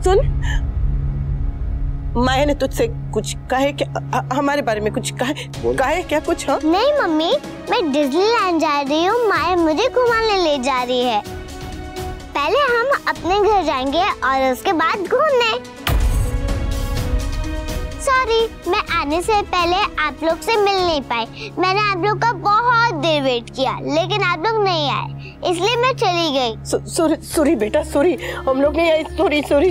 सुन, माया ने तुझसे कुछ कहे क्या? हमारे बारे में कुछ कहे क्या कुछ? हाँ नहीं मम्मी, मैं डिज्नीलैंड जा रही हूँ, माया मुझे घुमाने ले जा रही है। पहले हम अपने घर जाएंगे और उसके बाद घूमने। सॉरी, मैं आने से पहले आप लोग से मिल नहीं पाई। मैंने आप लोग का बहुत देर वेट किया, लेकिन आप लोग नहीं आए, इसलिए मैं चली गई। सॉरी बेटा, सॉरी, हम लोग नहीं आए।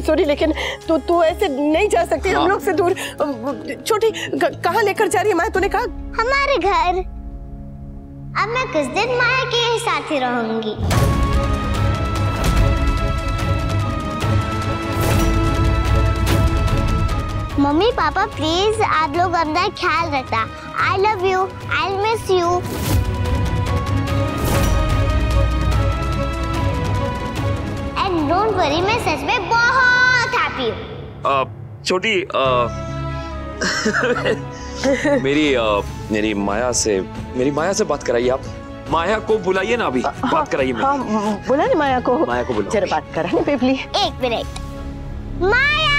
सॉरी, लेकिन तू ऐसे नहीं जा सकती। हम लोग से दूर। छोटी कहाँ लेकर जा रही है माया? तूने कहा हमारे घर। अब मैं कुछ दिन माया के साथ ही रहूंगी। मम्मी पापा प्लीज आप लोग अपना ख्याल रखना। I love you, I miss you. And don't worry, मैं सच में बहुत हैप्पी हूँ। छोटी मेरी माया से बात कराइए आप। माया को बुलाइए ना, अभी बात कराइए। हाँ, बुला नहीं माया को बुलाओ। जरा बात कराने बेबली। एक मिनट। माया!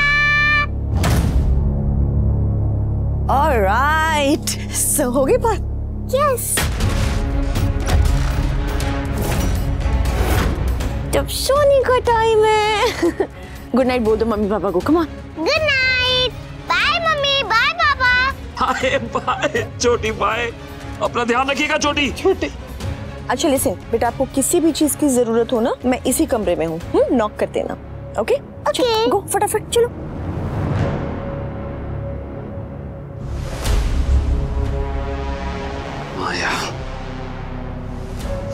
ऑलराइट, सो हो गई बात? यस। जब सोने का टाइम है। गुड नाइट बोल दो मम्मी पापा को। Come on. Good night. Bye मम्मी, बाय पापा। बाय बाय छोटी, बाय। अपना ध्यान रखिएगा छोटी। अच्छा लिसन बेटा, आपको किसी भी चीज की जरूरत हो ना, मैं इसी कमरे में हूँ, नॉक कर देना। ओके ओके, गो फटाफट चलो।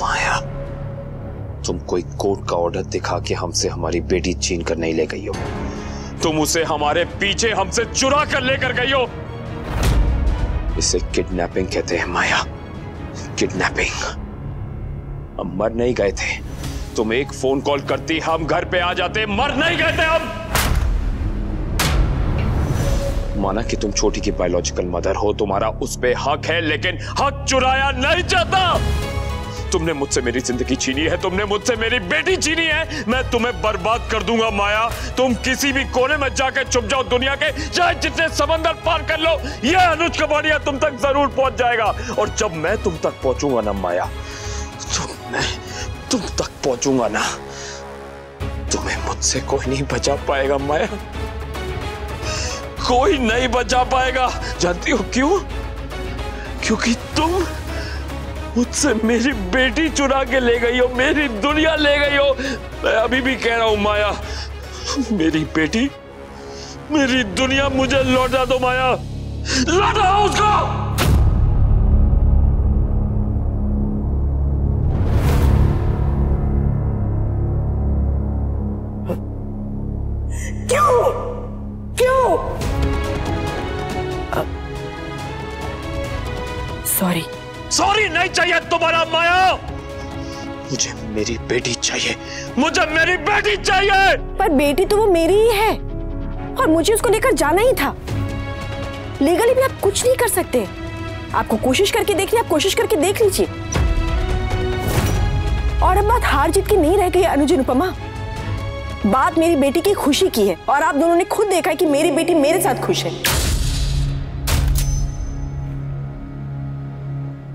माया, तुम कोई कोर्ट का ऑर्डर दिखा के हमसे हमारी बेटी छीन कर नहीं ले गई हो। तुम उसे हमारे पीछे हमसे चुरा कर लेकर गई हो। इसे किडनैपिंग कहते हैं माया, किडनैपिंग। हम मर नहीं गए थे। तुम एक फोन कॉल करती, हम घर पे आ जाते। मर नहीं गए थे हम। माना कि तुम छोटी की बायोलॉजिकल मदर हो, तुम्हारा उस पे हक है, लेकिन हक चुराया नहीं चाहता। तुमने मुझसे मेरी जिंदगी छीनी है, तुमने मुझसे मेरी बेटी छीनी है। मैं तुम्हें बर्बाद कर दूंगा माया। तुम किसी भी कोने में जाकर छुप जाओ दुनिया के, चाहे जितने समंदर पार कर लो, यह अनुज कबाड़िया तुम तक जरूर पहुंच जाएगा। और जब मैं तुम तक पहुंचूंगा ना माया, मैं तुम तक पहुंचूंगा ना, तुम्हें मुझसे कोई नहीं बचा पाएगा माया, कोई नहीं बचा पाएगा। जानती हो क्यों? क्योंकि तुम मुझसे मेरी बेटी चुरा के ले गई हो, मेरी दुनिया ले गई हो। मैं अभी भी कह रहा हूं माया, मेरी बेटी, मेरी दुनिया मुझे लौटा दो माया, लौटाओ उसको। सॉरी नहीं चाहिए तुम्हारा माया, मुझे मेरी बेटी चाहिए, मुझे मेरी बेटी चाहिए। पर बेटी तो वो मेरी ही है और मुझे उसको लेकर जाना ही था। लीगली भी आप कुछ नहीं कर सकते। आपको कोशिश करके देखनी, आप कोशिश करके देख लीजिए। और अब बात हार जीत की नहीं रह गई अनुज अनुपमा, बात मेरी बेटी की खुशी की है। और आप दोनों ने खुद देखा है कि मेरी बेटी मेरे साथ खुश है।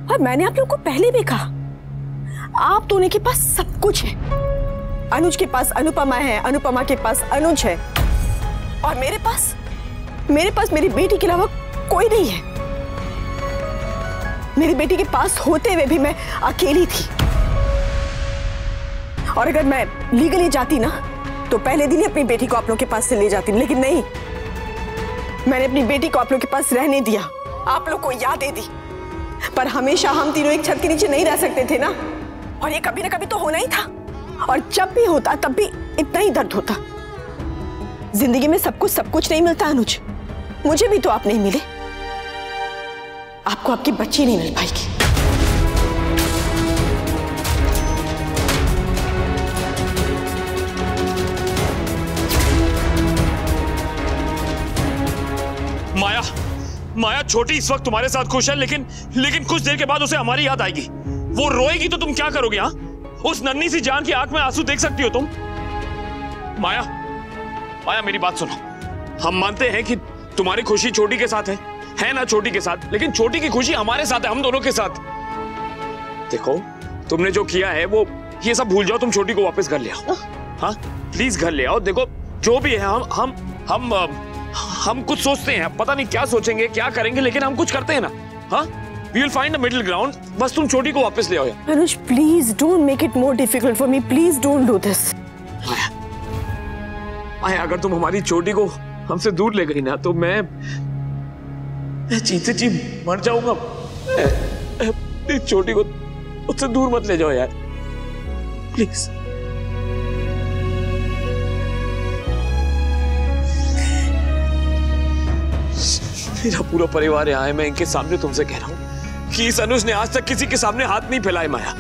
और मैंने आप लोगों को पहले भी कहा, आप दोनों के पास सब कुछ है। अनुज के पास अनुपमा है, अनुपमा के पास अनुज है, और मेरे पास मेरी बेटी के अलावा कोई नहीं है। मेरी बेटी के पास होते हुए भी मैं अकेली थी। और अगर मैं लीगली जाती ना, तो पहले दिन ही अपनी बेटी को आप लोगों के पास से ले जाती, लेकिन नहीं, मैंने अपनी बेटी को आप लोगों के पास रहने दिया, आप लोग को यादें दी। पर हमेशा हम तीनों एक छत के नीचे नहीं रह सकते थे ना, और ये कभी ना कभी तो होना ही था। और जब भी होता तब भी इतना ही दर्द होता। जिंदगी में सब कुछ नहीं मिलता अनुज, मुझे भी तो आप नहीं मिले। आपको आपकी बच्ची नहीं मिल पाएगी। माया छोटी इस वक्त तुम्हारे साथ खुश है, लेकिन कुछ देर के बाद उसे हमारी याद आएगी। वो रोएगी तो तुम क्या करोगे? हाँ, उस नन्ही सी जान की आंख में आंसू देख सकती हो तुम? माया, माया मेरी बात सुनो, हम मानते हैं कि तुम्हारी खुशी छोटी के साथ है ना छोटी के साथ, लेकिन छोटी की खुशी हमारे साथ है, हम दोनों के साथ। देखो तुमने जो किया है वो ये सब भूल जाओ, तुम छोटी को वापस घर ले आओ। हाँ प्लीज घर ले आओ। देखो जो भी है हम कुछ सोचते हैं, पता नहीं क्या सोचेंगे क्या करेंगे, लेकिन हम कुछ करते हैं ना। हाँ we will find a middle ground. बस तुम छोटी को वापस ले आओ यार। Anuj please don't make it more difficult for me, please don't do this. Maya अगर तुम हमारी छोटी को हमसे दूर ले गई ना तो मैं चीते जी मर जाऊंगा। छोटी को उससे दूर मत ले जाओ यार प्लीज। मेरा पूरा परिवार यहाँ है, मैं इनके सामने तुमसे कह रहा हूँ कि इस अनुज ने आज तक किसी के सामने हाथ नहीं फैलाए माया,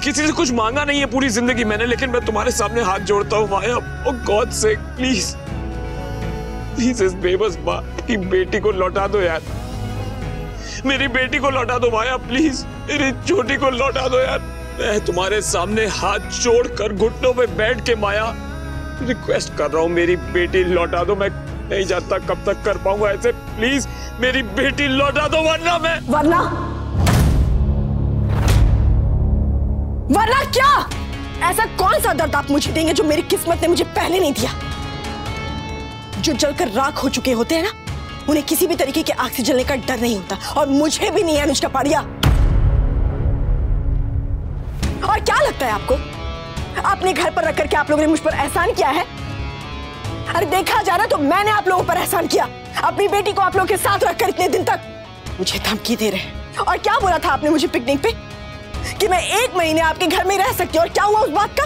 किसी से कुछ मांगा नहीं है पूरी जिंदगी मैंने, लेकिन मैं तुम्हारे सामने हाथ जोड़ता हूँ माया। ओ गॉड से प्लीज प्लीज इस बेबस माँ की बेटी को लौटा दो यार, मेरी बेटी को लौटा दो माया प्लीज, मेरी छोटी को लौटा दो यार। मैं तुम्हारे सामने हाथ जोड़कर घुटनों पे बैठ के माया रिक्वेस्ट कर रहा हूँ, मेरी बेटी लौटा दो। मैं नहीं जानता कब तक कर पाऊंगा ऐसे, प्लीज मेरी बेटी लौटा दो वरना मैं। वरना क्या? ऐसा कौन सा दर्द आप मुझे देंगे जो मेरी किस्मत ने मुझे पहले नहीं दिया? जो जलकर राख हो चुके होते हैं ना, उन्हें किसी भी तरीके के आग से जलने का डर नहीं होता, और मुझे भी नहीं है अनुज टपाड़िया। और क्या लगता है आपको, अपने घर पर रख करके आप लोगों ने मुझ पर एहसान किया है? अरे देखा जा रहा तो मैंने आप लोगों पर एहसान किया, अपनी बेटी को आप लोगों के साथ रखकर इतने दिन तक मुझे धमकी दे रहे। और क्या बोला था आपने मुझे पिकनिक पे कि मैं 1 महीने आपके घर में रह सकती हूँ, और क्या हुआ उस बात का?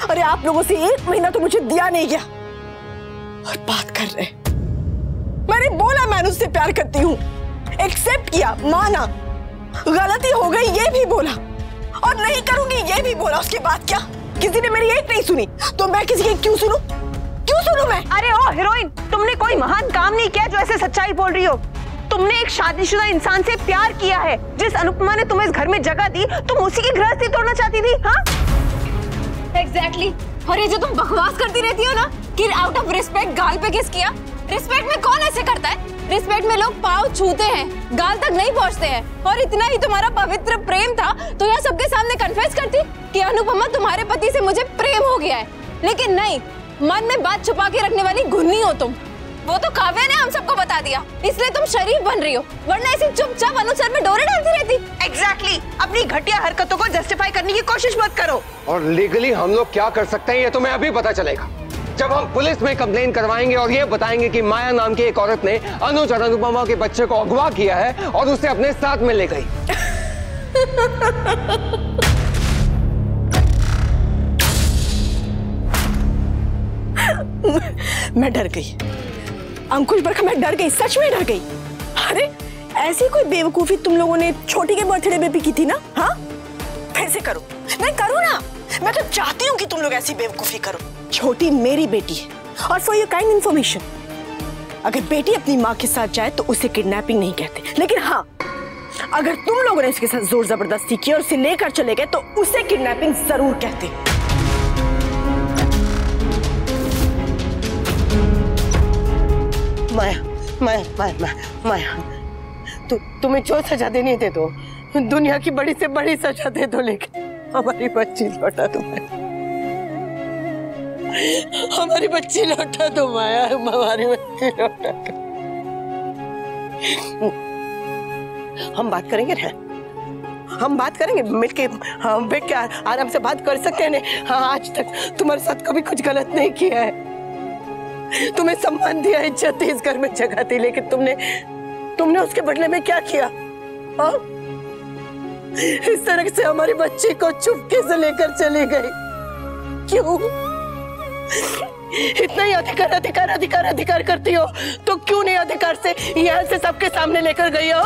अरे आप लोगों से 1 महीना तो मुझे दिया नहीं गया, और बात कर रहे। मैंने बोला मैं उससे प्यार करती हूँ, एक्सेप्ट किया, माना, गलती हो गई ये भी बोला, और नहीं करूंगी ये भी बोला। उसके बाद क्या? किसी ने मेरी एक नहीं सुनी तो मैं किसी की क्यों सुनूं? क्यों सुनूं मैं? अरे ओ हीरोइन, तुमने कोई महान काम नहीं किया जो ऐसे सच्चाई बोल रही हो। तुमने एक शादीशुदा इंसान से प्यार किया है। जिस अनुपमा ने तुम्हें इस घर में जगह दी, तुम उसी की गृहस्थी तोड़ना चाहती थी। हाँ एग्जैक्टली। और ये जो तुम बकवास करती रहती हो ना कि आउट ऑफ रिस्पेक्ट गाल पे किस किया, रिस्पेक्ट में कौन ऐसे करता है? रिस्पेक्ट में लोग पाँव छूते हैं, गाल तक नहीं पहुंचते हैं। और इतना ही तुम्हारा पवित्र प्रेम था तो यहाँ सबके सामने कन्फेस करती कि अनुपमा तुम्हारे पति से मुझे प्रेम हो गया है। लेकिन नहीं, मन में बात छुपा के रखने वाली गुन्नी हो तुम। वो तो काव्या ने हम सबको बता दिया, इसलिए तुम शरीफ बन रही हो, वरना ऐसी चुपचाप अनुसर में डोरे डालती रहती। एग्जैक्टली। अपनी घटिया हरकतों को जस्टिफाई करने की कोशिश मत करो। और लीगली हम लोग क्या कर सकते हैं ये तुम्हें अभी पता चलेगा, जब हम पुलिस में कंप्लेन करवाएंगे और ये बताएंगे कि माया नाम की एक औरत ने अनुज और अनुपमा के बच्चे को अगवा किया है और उसे अपने साथ में ले गई। मैं डर गई अंकुश बरखा, मैं डर गई, सच में डर गई। अरे ऐसी कोई बेवकूफी तुम लोगों ने छोटी के बर्थडे में भी की थी ना? हाँ फिर से करो, नहीं करो ना। मैं तो चाहती हूँ कि तुम लोग ऐसी बेवकूफी करो। छोटी मेरी बेटी है, और फॉर योर काइंड इन्फॉर्मेशन, अगर बेटी अपनी माँ के साथ जाए तो उसे किडनैपिंग नहीं कहते, लेकिन हाँ अगर तुम लोगों ने उसके साथ जोर जबरदस्ती की और उसे लेकर चले गए तो उसे किडनैपिंग जरूर कहते। माया माया माया माया, तुम्हें जो सजा देनी दे दो, दुनिया की बड़ी से बड़ी सजा दे दो, लेकिन हमारी बच्ची लौटा दो। हमारी बच्ची लौटा दो माया, हमारी बच्ची लौटा दो। हम बात करेंगे ना, हम बात करेंगे मिलके, हाँ बैठ के आराम से बात कर सकते हैं। हाँ आज तक तुम्हारे साथ कभी कुछ गलत नहीं किया है, तुम्हें सम्मान दिया, इज्जत दी, इस घर में जगह दी, लेकिन तुमने उसके बदले में क्या किया? हाँ इस तरह से हमारी बच्ची को चुपके से लेकर चली गई। क्यों? इतना ही अधिकार अधिकार अधिकार अधिकार करती हो तो क्यों नहीं अधिकार से यहाँ से सबके सामने लेकर गई हो?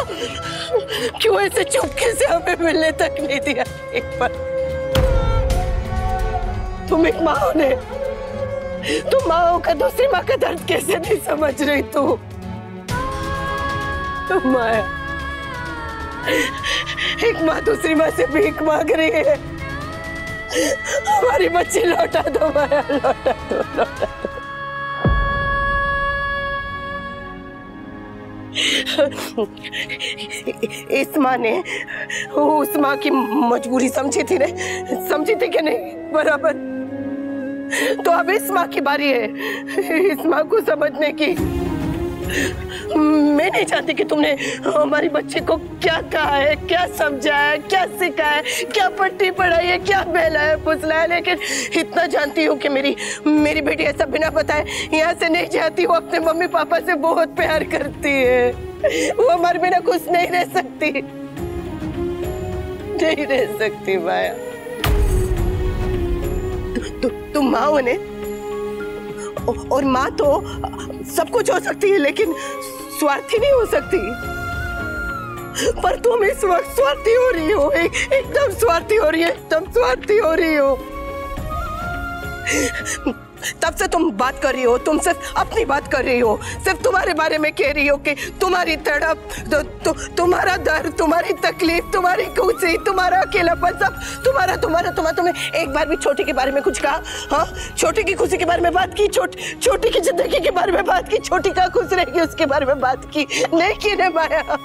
क्यों ऐसे चुपके से हमें मिलने तक नहीं दिया? एक बार तुम एक माँ हो, तुम माँ होकर दूसरी माँ का दर्द कैसे नहीं समझ रही? तुम माया, एक माँ दूसरी माँ से भीख मांग रही है, हमारी बच्ची लौटा दो माया, लौटा दो, लौटा दो। इस माँ ने उस माँ की मजबूरी समझी थी, समझी थी कि नहीं बराबर? तो अब इस माँ की बारी है इस माँ को समझने की। मैं नहीं चाहती कि तुमने हमारी बच्चे को क्या कहा है, क्या समझा है, क्या सिखाया है, क्या पट्टी पढ़ाई है, क्या बहलाया फुसलाया, लेकिन इतना जानती हूँ कि मेरी बेटी ऐसा बिना बताए यहाँ से नहीं जाती। वो अपने मम्मी पापा से बहुत प्यार करती है, वो हमारे बिना खुश नहीं रह सकती, नहीं रह सकती माया। तुम माँ हो ने, और माँ तो सब कुछ हो सकती है लेकिन स्वार्थी नहीं हो सकती। पर तुम इस वक्त स्वार्थी हो रही हो, एकदम स्वार्थी हो रही है, एकदम स्वार्थी हो रही हो। तब से तुम बात कर रही हो, तुम सिर्फ अपनी बात कर रही हो, सिर्फ तुम्हारे बारे में कह रही हो कि तुम्हारी तड़प, तुम्हारा दर्द, तुम्हारी तकलीफ, तुम्हारी खुशी, तुम्हारा अकेलापन, सब तुम्हारा तुम्हारा तुम्हारा। तुमने एक बार भी छोटी के बारे में कुछ कहा? हाँ, छोटी की खुशी के बारे में बात की, छोटी की जिंदगी के बारे में बात की, छोटी का खुश रहेगी उसके बारे में बात की? नहीं की रे माया।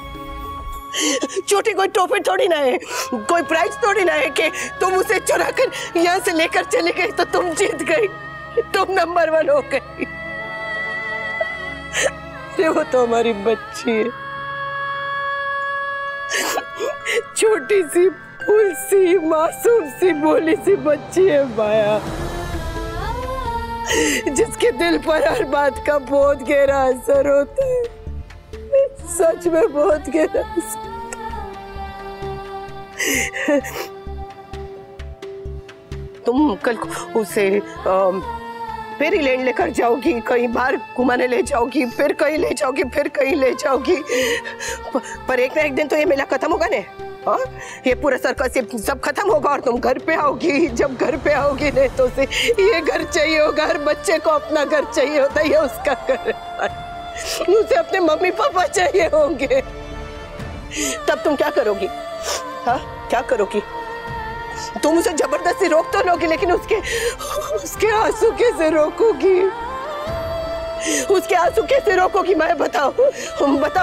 छोटी कोई टोपी थोड़ी ना है, कोई प्राइज थोड़ी ना है कि तुम उसे चुरा कर यहाँ से लेकर चली गई तो तुम जीत गई, तुम नंबर 1 हो गई। वो तो हमारी बच्ची है, छोटी सी फूल सी मासूम सी भोली सी बच्ची है माया, जिसके दिल पर हर बात का बहुत गहरा असर होता है, सच में बहुत गहरा असर। तुम कल उसे फेरीलैंड लेकर जाओगी, कहीं बाहर घुमाने ले जाओगी, फिर कहीं ले जाओगी, फिर कहीं ले जाओगी, पर एक ना एक दिन तो ये मेला खत्म होगा ने। हाँ, ये पूरा सर्कस ये सब खत्म होगा और तुम घर पे आओगी। जब घर पे आओगी ने तो उसे ये घर चाहिए होगा, हर बच्चे को अपना घर चाहिए होता है, ये उसका घर है, उसे अपने मम्मी पापा चाहिए होंगे। तब तुम क्या करोगी? हाँ, क्या करोगी? तुम उसे जबरदस्ती रोक तो लोगी, लेकिन उसके आंसू कैसे रोकोगी? उसके आंसू कैसे रोकोगी? मैं बताओ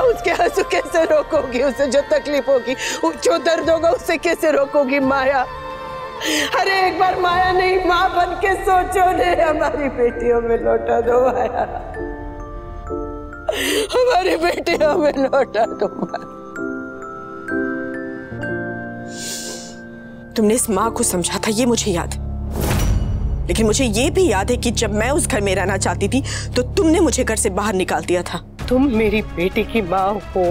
उसके आंसू कैसे रोकोगी? उसे जो तकलीफ होगी, जो दर्द होगा, उसे कैसे रोकोगी माया? अरे एक बार माया नहीं, माँ बन के सोचो ने, हमारी बेटियों में लौटा दो माया, हमारी बेटियों में लौटा दो माया। तुमने इस माँ को समझा था, ये मुझे याद है, लेकिन मुझे ये भी याद है कि जब मैं उस घर में रहना चाहती थी तो तुमने मुझे घर से बाहर निकाल दिया था। तुम मेरी बेटी की माँ हो,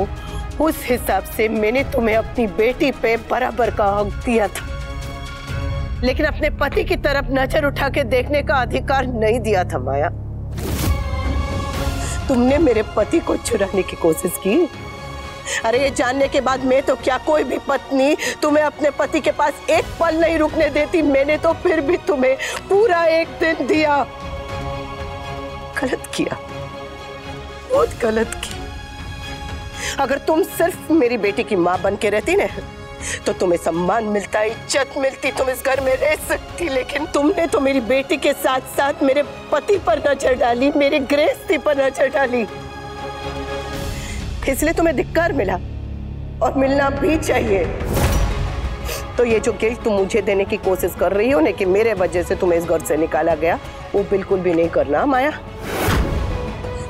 उस हिसाब से मैंने तुम्हें अपनी बेटी पे बराबर का हक दिया था, लेकिन अपने पति की तरफ नजर उठा के देखने का अधिकार नहीं दिया था माया। तुमने मेरे पति को चुराने की कोशिश की। अरे ये जानने के बाद मैं तो क्या, कोई भी पत्नी तुम्हें अपने पति के पास एक पल नहीं रुकने देती, मैंने तो फिर भी तुम्हें पूरा एक दिन दिया। गलत किया, बहुत गलत किया। अगर तुम सिर्फ मेरी बेटी की माँ बन के रहती ना तो तुम्हें सम्मान मिलता, इज्जत मिलती, तुम इस घर में रह सकती, लेकिन तुमने तो मेरी बेटी के साथ साथ मेरे पति पर नजर डाली, मेरी गृहस्थी पर नजर डाली, इसलिए तुम्हें धिक्कार मिला और मिलना भी चाहिए। तो ये जो गिल्ट तुम मुझे देने की कोशिश कर रही हो ना कि मेरे वजह से तुम्हें इस घर से निकाला गया, वो बिल्कुल भी नहीं करना माया,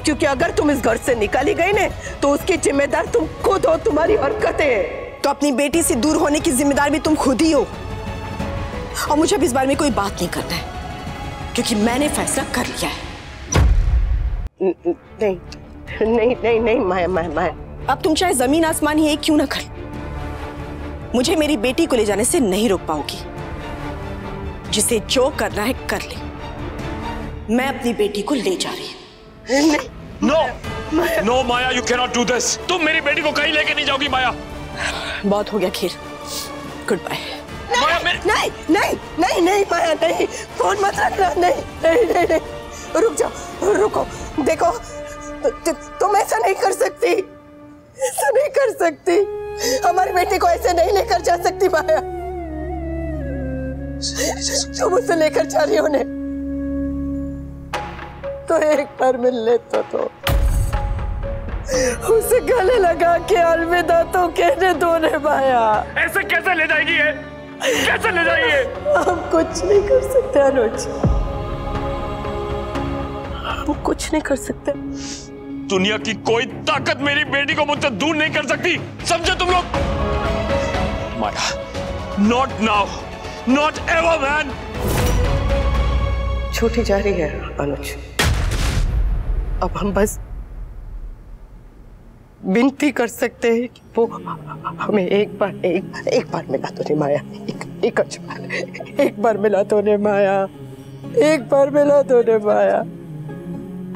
क्योंकि अगर तुम इस घर से निकाली गई ना तो उसकी जिम्मेदार तुम खुद हो, तुम्हारी हरकतें। तो अपनी बेटी से दूर होने की जिम्मेदार भी तुम खुद ही हो, और मुझे अब इस बारे में कोई बात नहीं करना है, क्योंकि मैंने फैसला कर लिया है। नहीं नहीं नहीं नहीं माया, माया, अब तुम चाहे जमीन आसमान ही एक क्यों ना कर, मुझे मेरी बेटी को ले जाने से नहीं रोक पाओगी। जिसे जो करना है कर ले, मैं अपनी बेटी को ले जा रही हूँ। No Maya, you can not do this. तुम मेरी बेटी को कहीं लेके नहीं जाओगी माया। बहुत हो गया खीर, गुड बाय। नहीं नहीं नहीं नहीं माया, नहीं, फोन मत रखना, नहीं नहीं नहीं नहीं, रुक जाओ, रुको, देखो तुम ऐसा नहीं कर सकती, ऐसा नहीं कर सकती, हमारी बेटी को ऐसे नहीं लेकर जा सकती माया। तुम उसे लेकर जा रही हो ने तो एक बार मिल लेता तो उसे गले लगा के अलविदा तो कहने दो ने माया। ऐसे कैसे ले जाएगी ये? कैसे ले जाएगी? हम कुछ नहीं कर सकते अनुज, हम कुछ नहीं कर सकते। दुनिया की कोई ताकत मेरी बेटी को मुझसे दूर नहीं कर सकती, समझे तुम लोग? Maya, not now, not ever man. छूटी जा रही है अनुज, अब हम बस विनती कर सकते हैं कि वो हमें एक बार मिला तो नहीं माया, एक बार मिला तो नहीं माया, एक बार मिला तो नहीं माया।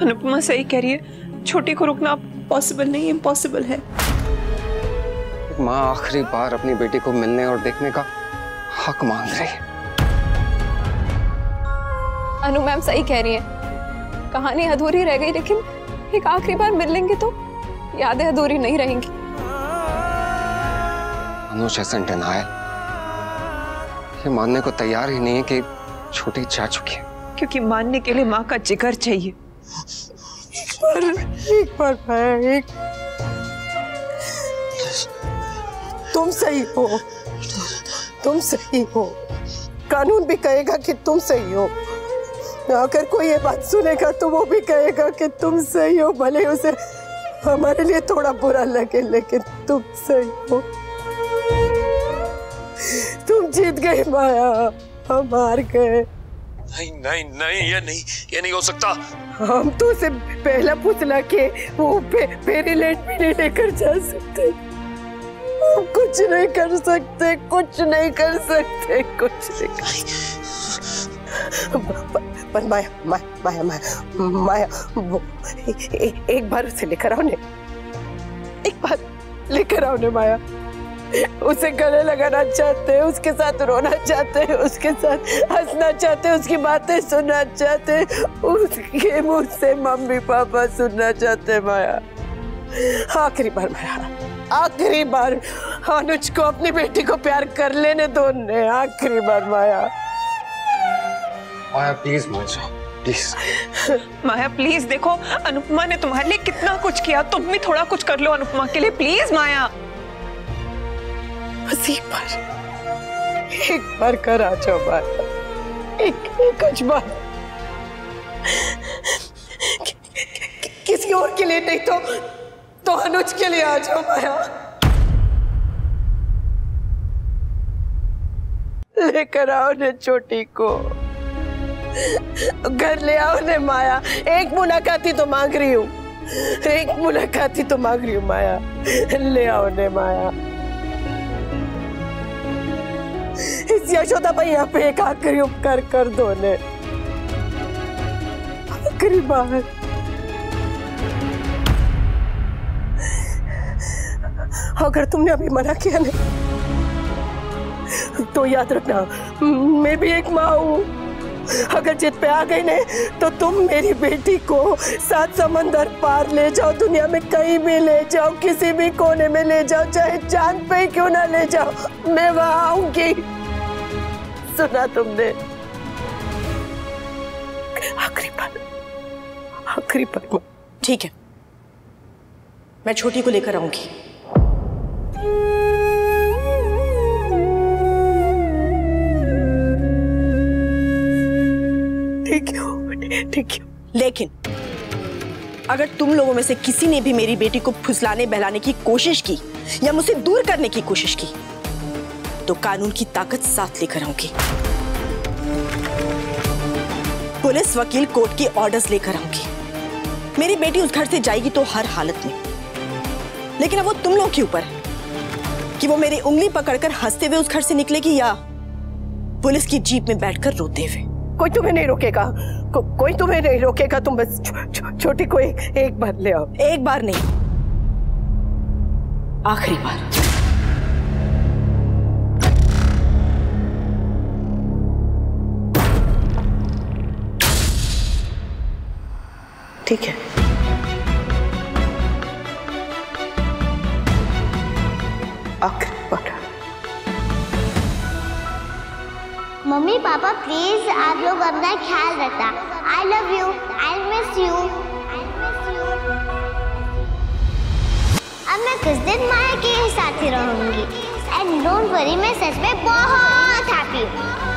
अनुपमा सही कह रही है, छोटी को रोकना पॉसिबल नहीं, इम्पॉसिबल है। माँ आखिरी बार अपनी बेटी को मिलने और देखने का हक मांग रही है। अनु मैम सही कह रही है, कहानी अधूरी रह गई, लेकिन एक आखिरी बार मिल लेंगे तो यादें अधूरी नहीं रहेंगी। अनुज ऐसा डिनायल, ये मानने को तैयार ही नहीं है कि छोटी जा चुकी है। क्योंकि मानने के लिए माँ का जिगर चाहिए। एक बार भाई, तुम सही हो, तुम सही हो, कानून भी कहेगा कि तुम सही हो। अगर कोई ये बात सुनेगा तो वो भी कहेगा कि तुम सही हो, भले उसे हमारे लिए थोड़ा बुरा लगे, लेकिन तुम सही हो। तुम जीत गए माया, हम हार गए। नहीं नहीं नहीं, ये नहीं हो सकता। हम तो उसे पहला पुतला के वो फेरीलैंड भी नहीं लेकर जा सकते। हम कुछ नहीं कर सकते, कुछ नहीं कर सकते, कुछ नहीं कर सकते। पर माया माया माया माया वो एक बार उसे लेकर आओ ने, एक बार लेकर आओ ने माया। उसे गले लगाना चाहते हैं, उसके साथ रोना चाहते हैं, उसके साथ हंसना चाहते हैं, उसकी बातें सुनना चाहते हैं, उसके मुंह से मम्मी पापा सुनना चाहते हैं माया। आखिरी बार माया, आखिरी बार अनुज को अपनी बेटी को प्यार कर लेने दो ने, आखिरी बार माया। माया प्लीज मान जाओ, प्लीज। माया प्लीज, देखो अनुपमा ने तुम्हारे लिए कितना कुछ किया, तुम भी थोड़ा कुछ कर लो अनुपमा के लिए, प्लीज माया। बस एक बार कर आ जाओ माया, एक बार। किसी और के लिए नहीं तो अनुज के लिए आ जाओ माया। लेकर आओ ने छोटी को, घर ले आओ ने माया। एक मुलाकात ही तो मांग रही हूँ, एक मुलाकात ही तो मांग रही हूँ माया। ले आओ ने माया। इस यशोदा भैया पे एक आखिरी उपकार कर दो ने, आखिरी बार। अगर तुमने अभी मना किया ने तो याद रखना मैं भी एक माँ हूँ। अगर जिद पे आ गई ने तो तुम मेरी बेटी को 7 समंदर पार ले जाओ, दुनिया में कहीं भी ले जाओ, किसी भी कोने में ले जाओ, चाहे चांद पे ही क्यों ना ले जाओ, मैं वहां आऊंगी। सुना तुमने? आखिरी बार। ठीक है, मैं छोटी को लेकर आऊंगी। ठीक है। लेकिन अगर तुम लोगों में से किसी ने भी मेरी बेटी को फुसलाने बहलाने की कोशिश की या मुझसे दूर करने की कोशिश की तो कानून की ताकत साथ लेकर आऊंगी। पुलिस, वकील, कोर्ट के ऑर्डर्स लेकर आऊंगी। मेरी बेटी उस घर से जाएगी तो हर हालत में, लेकिन अब वो तुम लोगों के ऊपर है कि वो मेरी उंगली पकड़कर हंसते हुए उस घर से निकलेगी या पुलिस की जीप में बैठकर रोते हुए। कोई तुम्हें नहीं रोकेगा, कोई तुम्हें नहीं रोकेगा। तुम बस छोटी को एक बार ले आओ। एक बार नहीं, आखिरी बार। ठीक है, आखिरी बार। मम्मी पापा प्लीज आप लोग अपना ख्याल रखना। I love you, I miss you. अब मैं कुछ दिन माया के साथ ही रहूंगी। एंड डोंट वरी, मैं सच में बहुत हैप्पी हूँ।